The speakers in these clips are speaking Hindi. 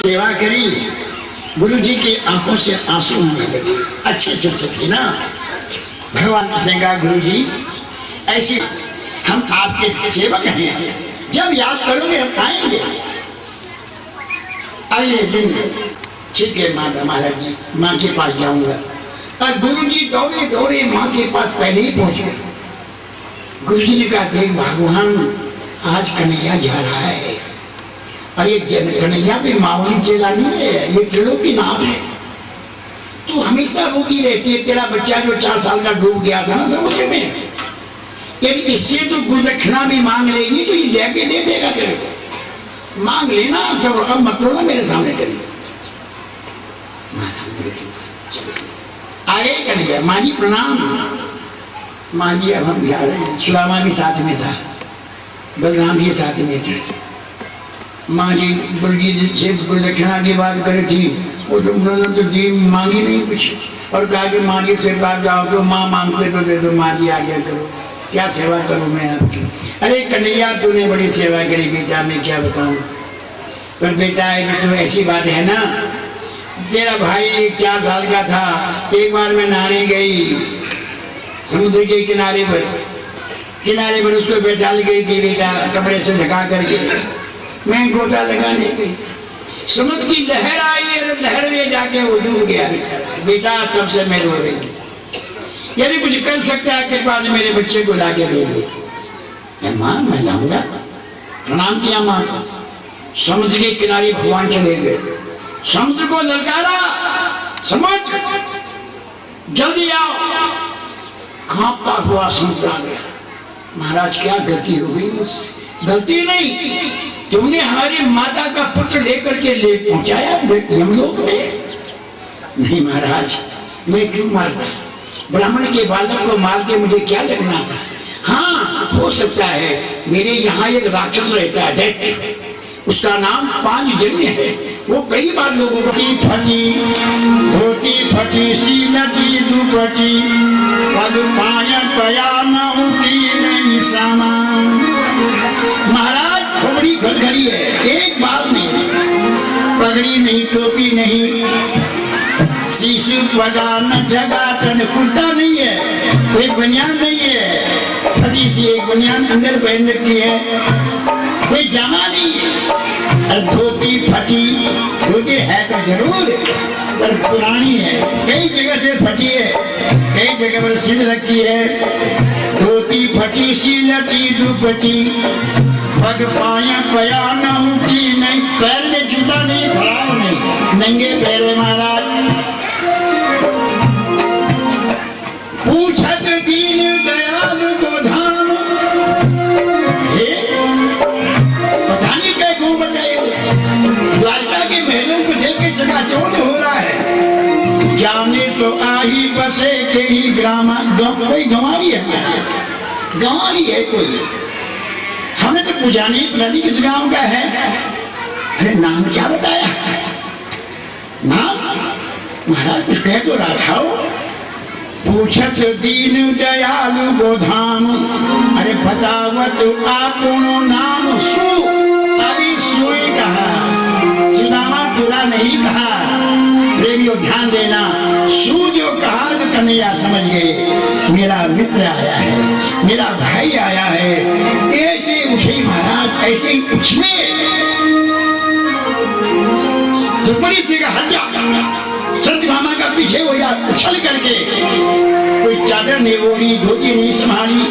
सेवा करी, गुरुजी की आंखों से आंसू आने लगे। अच्छे से थे ना। भगवान कहेगा गुरुजी ऐसी हम आपके सेवक हैं, जब याद करोगे हम आएंगे। अगले दिन ठीक है महाराज जी, माँ के पास जाऊंगा। और गुरुजी दौड़े दौड़े माँ के पास पहले ही पहुंच गए। गुरुजी ने कहा देख भगवान आज कन्हैया जा रहा है, और ये कन्हैया भी मामूली चेला नहीं है, ये त्रिलोकीनाथ है। तू हमेशा रोगी रहती है, तेरा बच्चा जो 4 साल का डूब गया था ना समुद्र में, यदि इससे तो गुरुदक्षिणा भी मांग लेगी तो ये लेके दे देगा तेरे को। मांग लेना तो अब मत लो ना मेरे सामने करिए। आगे कन्हैया, माँ जी प्रणाम। माँ जी अब हम जा रहे हैं। सुदामा भी साथ में था, बलराम भी साथ में थे। माँ जी गुरुजी से गुरुदक्षिणा की बात करे थी, वो तो उन्होंने तो दी मांगी नहीं कुछ, और कहा कि माँ जी से कहा जाओ तो माँ मांगते तो दे दो, माँ जी आज्ञा करो, क्या सेवा करूँ मैं आपकी। अरे कन्हैया तूने बड़ी सेवा करी बेटा, मैं क्या बताऊँ। पर बेटा ये तो ऐसी बात है ना, तेरा भाई 4 साल का था, एक बार मैं नहाने गई समुद्र के किनारे पर उसको बैठा गई थी बेटा, कपड़े से ढका करके मैं गोता लगाने गई, समुद्र की लहर आई और लहर में जाके वो डूब गया बेटा। तब से मैं रो रही, यदि कुछ कर सकता है कृपा से मेरे बच्चे को लाके दे दे। माँ मैं लाऊंगा। प्रणाम किया माँ को। समुद्र के किनारे भगवान चले गए, समुद्र को ललकारा, समुद्र जल्दी आओ। कांपता हुआ समुद्र आ गया। महाराज क्या गलती हो गई मुझसे? गलती नहीं, तुमने हमारी माता का पुत्र लेकर के ले पहुंचाया यमलोक में। नहीं महाराज, मैं क्यों मारता? ब्राह्मण के बालक को मार के मुझे क्या लगना था? हाँ हो सकता है, मेरे यहाँ एक राक्षस रहता है दैत्य, उसका नाम पांचजन्य है। वो कई बार लोगों को फटी धोती फटी सी लटी दुपटी पग पाया पया न उठी नहीं सामान। महाराज खोपड़ी घड़ी है, एक बाल नहीं, पगड़ी नहीं, टोपी नहीं, शिशु पगा न जगा तन कुर्ता नहीं है, कोई बनियान नहीं है, फटी सी एक बनियान अंदर पहन रखी है, कोई जामा नहीं है। धोती फटी, धोती है तो जरूर पर पुरानी है, कई जगह से फटी है, कई जगह पर सिल रखी है। धोती फटी सी लटी दुपटी पग पाया पया न उठी नहीं, पैर में जूता नहीं, खड़ाव नहीं, नंगे पैर महाराज। पूछत दीन दयाल को धाम, पता नहीं क्या क्यों बताए, द्वारका के महलों को देख के चकाचौंध हो रहा है। जाने तो आही बसे के ही ग्राम, कोई गंवारी है, गंवारी है कोई, हमने तो पूछा नहीं, पता नहीं किस गांव का है। अरे नाम क्या बताया? नाम महाराज कुछ कह तो रहा था। पूछत दीन दयालु गोधाम, अरे बतावत आपनो नाम सु, अभी सोई कहा, सुदामा पूरा नहीं कहा। प्रेमियों ध्यान देना, सु जो कहा तो कन्हैया समझ गए मेरा मित्र आया है, मेरा भाई आया है। ऐसे उछे महाराज, ऐसे ही उछले तो बड़ी सी का हट जा, सत्यभामा का पीछे हो जा, उछल करके कोई चादर नहीं ओढ़ी, धोती नहीं संभाली,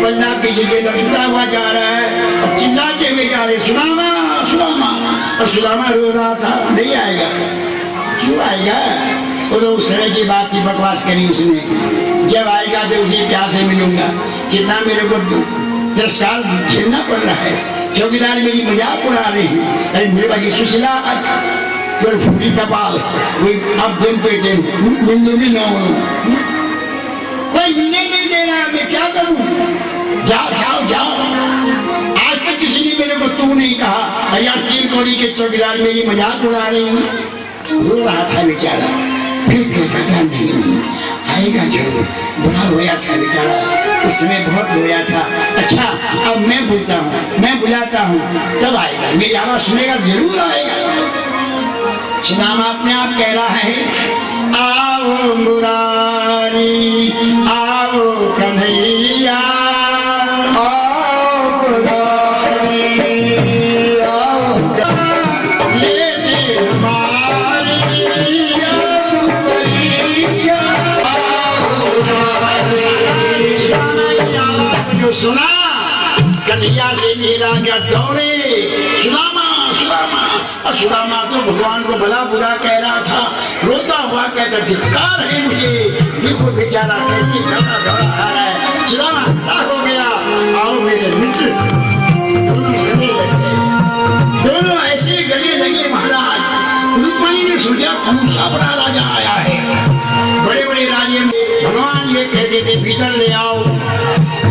पल्ला पीछे से लटकता हुआ जा रहा है और चिल्लाते हुए जा रहे सुदामा सुदामा। और सुदामा रो रहा था, नहीं आएगा। क्यों आएगा? वो तो उस तरह की बात की बकवास करी उसने, जब आएगा तो उसे प्यार से मिलूंगा। कितना मेरे को तिरस्कार झेलना पड़ रहा है, चौकीदार मेरी मजाक उड़ा रही है। अरे मेरे बाकी सुशीला फिर फूटी कपाल, अब दिन पे दिन मिलूंगी न कोई मिलने नहीं दे रहा है, मैं क्या करूं? जाओ जाओ जाओ। आज तक किसी ने मेरे को तू नहीं कहा। यार 3 कौड़ी के चौकीदार मेरी मजाक उड़ा रही हूँ। रो रहा था बेचारा, फिर कहता था नहीं आएगा जरूर। बुरा रोया था बेचारा, उस समय बहुत रोया था। अच्छा अब मैं बोलता हूँ, मैं बुलाता हूँ, तब आएगा, मेरी आवाज सुनेगा, जरूर आएगा। सुदामा अपने आप कह रहा है, आओ मुरारी आओ कन्हैया, आओ मुरारी आओ ले दे हमारी परीक्षा, सुदामा की आवाज जो सुना कन्हैया से मेरा क्या दौड़े, सुदामा सुदामा। और सुदामा तो भगवान को भला बुरा कह रहा था, रोता हुआ कहता धिक्कार है मुझे, देखो बेचारा कैसे दौड़ा दौड़ा आ रहा है। सुदामा क्या हो गया, आओ मेरे मित्र। दोनों ऐसे गले लगे महाराज। रुक्मिणी ने सोचा कौन सा बड़ा राजा आया है, बड़े बड़े राजे भगवान ये कहते थे भीतर ले आओ,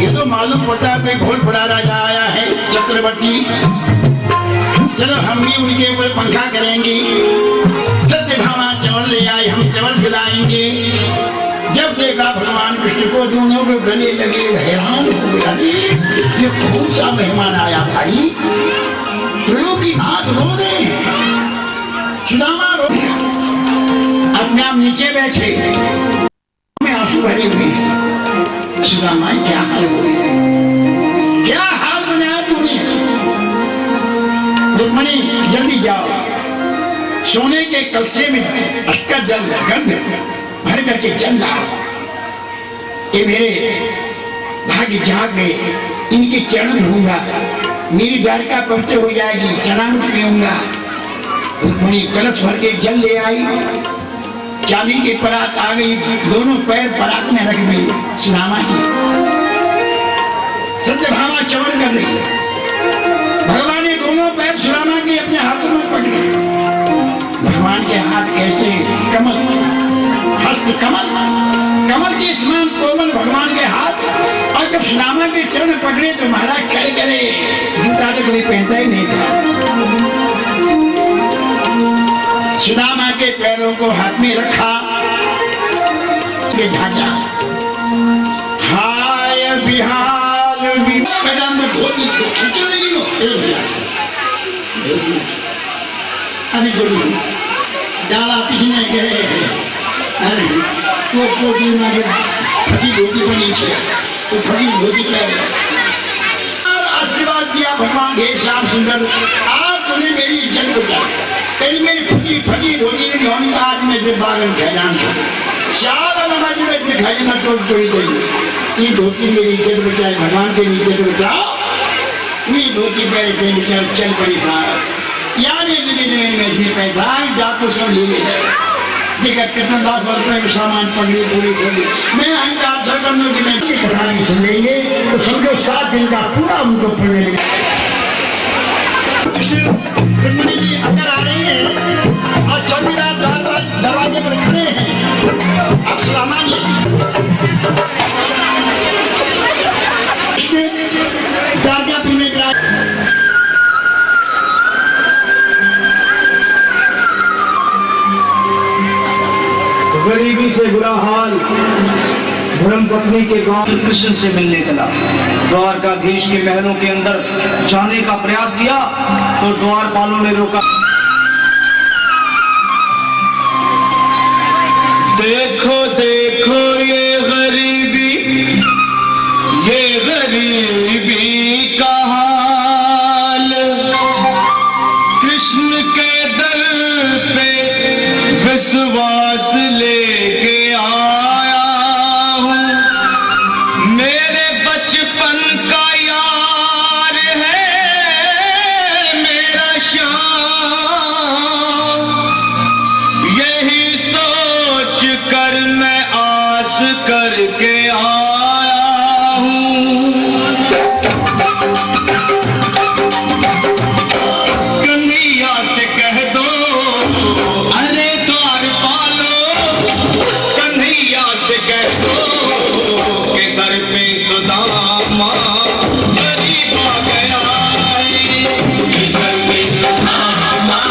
ये तो मालूम पड़ता है बहुत बड़ा राजा आया है चक्रवर्ती, चलो हम भी उनके ऊपर पंखा करेंगे। सत्यभामा चवर ले आए, हम चवर खिलाएंगे। जब देखा भगवान कृष्ण को दोनों के गले लगे, हैरान हो गया, ये कौन सा मेहमान आया भाई, त्रिलोकीनाथ रो गए, सुदामा रो गया, अपने आप नीचे बैठे में आंसू भरे हुए। सुदामा क्या हाल हो गया, क्या हाल बनाया तूने, रुक्मिणी जल्दी जाओ, सोने के कलसे में अष्टा जल गंध भर करके जल लाओ, ये मेरे भाग्य जाग गए, इनके चरण धोऊंगा, मेरी द्वारका पवित्र हो जाएगी, चरणामृत पीऊंगा। रुक्मिणी कलश भर के जल ले आई, चांदी की परात आ गई, दोनों पैर परात में रख दी सुदामा की। सत्यभामा चवन कर रही है, भगवान ने दोनों पैर सुदामा के अपने हाथों में पकड़े। भगवान के हाथ कैसे कमल, हस्त कमल, कमल के समान कोमल भगवान के हाथ, और जब सुदामा के चरण पकड़े तो महाराज करे करे, जूता तो कभी पहनता ही नहीं था। सुदामा के पैरों को हाथ में रखा, के ढांचा, हाय बिहाल मैदान में धोती को खींचने लगी लो, अभी जरूर डाला पीछने गए, अरे वो कोटी में फटी धोती को नीचे, वो फटी धोती पर आशीर्वाद दिया भगवान, हे श्याम सुंदर, आज तूने मेरी इज्जत बचाई, तेरी मेरी फटी फटी धोती ने धोनी, आज मैं जब बागन खैजान शायद महाराजी में दिखाई ना तो कोई गई, ये धोती मेरी इज्जत बचाए, भगवान के इज्जत बचाओ, ये धोती पे चल पड़ी साहब, यार ये में भी पैसा जातो सब ले ले देखा कितना लाख रुपए का सामान पकड़े पूरे चले, मैं अहंकार से करने की मैं पढ़ाई सुन लेंगे तो समझो 7 दिन का पूरा उनको पढ़ने लगा। रुक्मिणी जी अंदर आ रही है और चौकीदार दरवाजे पर खड़े हैं। अब सुदामा जी गार्डिया पीने का गरीबी से बुरा हाल, धर्म पत्नी के गांव कृष्ण से मिलने चला। द्वारकाधीश के महलों के अंदर जाने का प्रयास किया तो द्वारपालों ने रोका। देखो देखो ये गरीबी का हाल, कृष्ण के दर पे विश्वास लेके आया हूँ, मेरे बचपन का यार है मेरा श्याम, यही सोच कर मैं आस करके आया हूँ। कन्हैया से कह दो अरे द्वारपालो, कन्हैया से कह दो कि दर पे सुदामा गरीब आ गया है, दर पे सुदामा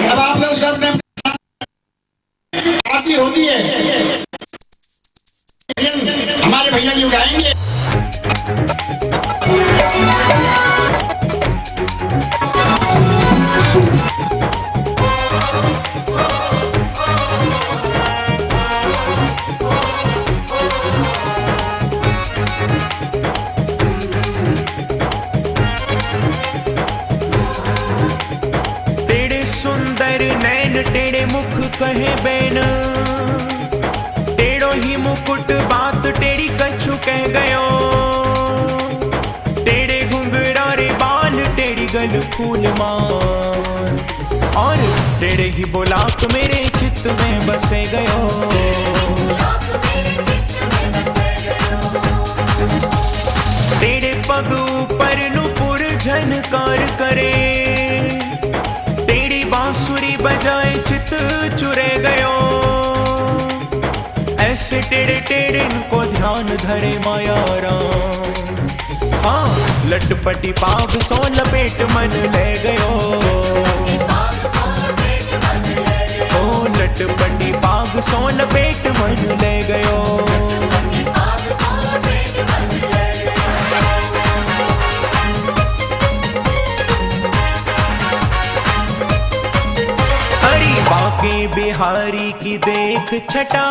अब आप लोग सब ने आरती होती है, हमारे भैया जी गाएंगे। टेढ़े मुख कहे बैन, टेढ़ो ही मुकुट बात टेढ़ी कछु कह गयो। टेढ़े घुंघरा रे बाल टेढ़ी गल फूल मान, और टेढ़े ही बोलाक मेरे चित्त में बसे गयो। टेढ़े पग ऊपर नुपुर झनकार करे, बांसुरी बजाए चित चुरे गयो। ऐसे टेढ़े टेढ़े को ध्यान धरे माया राम। हाँ, लटपटी पाग सो लपेट मन ले गयो। ओ लटपटी पाग सो लपेट मन ले गयो। बाके बिहारी की देख छटा,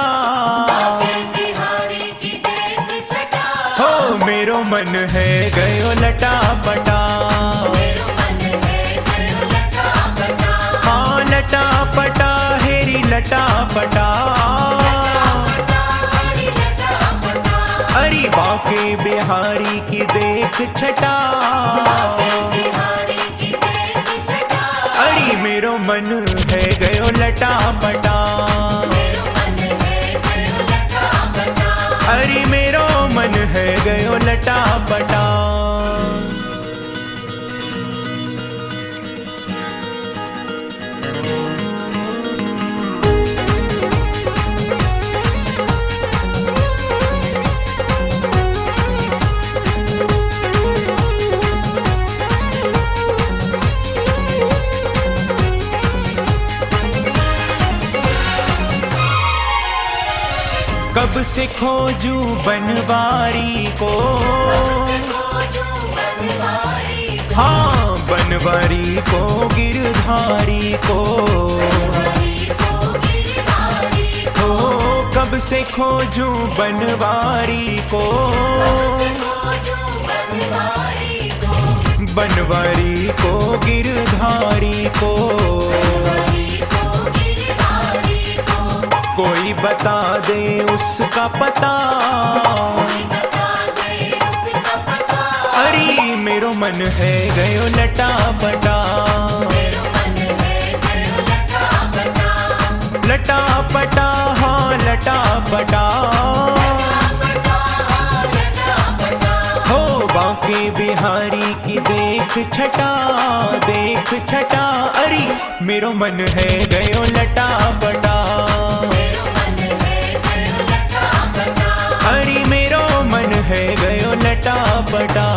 हो मेरो मन है गयो लटा पटा। हाँ लटा पटा हेरी लटा पटा। अरे बाके बिहारी की देख छटा, अरे मेरो मन है गयो लटा पटा। अरे मेरो मन है गयो लटा पटा। कब से खोजूं बनवारी को, हाँ बनवारी को गिरधारी को। हो कब से खोजूं बनवारी को, बनवारी को गिरधारी को। कोई बता दे उसका पता, अरे मेरो मन है गयो लटा पटा। लटा पटा हाँ लटा पटा। हो बाके बिहारी की देख छटा, देख छटा। अरे मेरो मन है गयो लटा पटा। अरे मेरो मन है गयो लटा पटा।